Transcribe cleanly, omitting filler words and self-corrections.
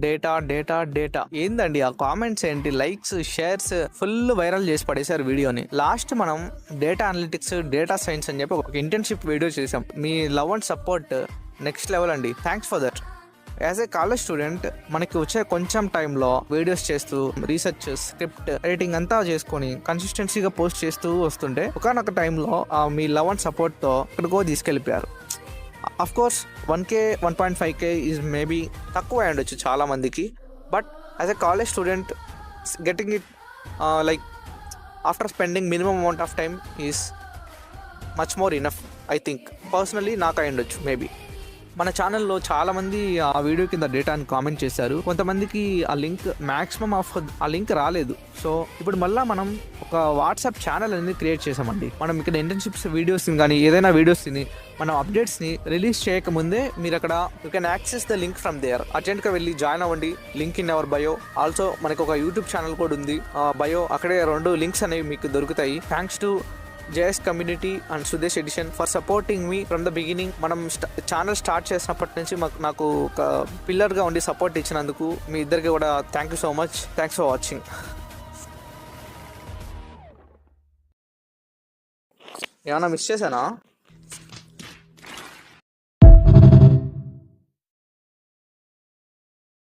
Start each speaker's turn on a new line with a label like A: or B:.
A: Data data data ఏందండి ఆ comments ఏంటి, లైక్స్ షేర్స్ ఫుల్ వైరల్ చేసి పడేశారు వీడియోని. లాస్ట్ మనం డేటా అనలిటిక్స్ డేటా సైన్స్ అని చెప్పి ఒక ఇంటర్న్షిప్ వీడియో చేసాం. మీ love and support next level అండి. Thanks for that. As a college student మనకి వచ్చే కొంచెం టైంలో వీడియోస్ చేస్తూ రీసెర్చ్ స్క్రిప్ట్ ఎడిటింగ్ అంతా చేసుకొని కన్సిస్టెన్సీగా పోస్ట్ చేస్తూ వస్తుంటే ఒకనొక టైంలో మీ లవ్ అండ్ సపోర్ట్తో ఎక్కడికో తీసుకెళ్ళిపోయారు. Of course 1K 1.5K is maybe తక్కువ అయి ఉండొచ్చు చాలా మందికి. But as a college student getting it like after spending minimum amount of time is much more enough. I think personally నాకు అయి ఉండొచ్చు మేబీ. మన ఛానల్లో చాలామంది ఆ వీడియో కింద డేటాని కామెంట్ చేశారు. కొంతమందికి ఆ లింక్ మ్యాక్సిమం ఆఫ్ ఆ లింక్ రాలేదు. సో ఇప్పుడు మళ్ళీ మనం ఒక వాట్సాప్ ఛానల్ అనేది క్రియేట్ చేసామండి. మనం ఇక్కడ ఇంటర్న్షిప్స్ వీడియోస్ని కానీ ఏదైనా వీడియోస్ని మనం అప్డేట్స్ని రిలీజ్ చేయకముందే మీరు అక్కడ you can access the link from there. అర్జెంట్గా వెళ్ళి జాయిన్ అవ్వండి. Link in our bio. Also మనకు ఒక యూట్యూబ్ ఛానల్ కూడా ఉంది బయో. అక్కడే 2 లింక్స్ అనేవి మీకు దొరుకుతాయి. Thanks to JS community and Sudesh edition for supporting me from the beginning. మనం ఛానల్ స్టార్ట్ చేసినప్పటి నుంచి నాకు ఒక పిల్లర్గా ఉండి సపోర్ట్ ఇచ్చినందుకు మీ ఇద్దరికి కూడా thank you so much. Thanks for watching. ఏమన్నా మిస్ చేశానా?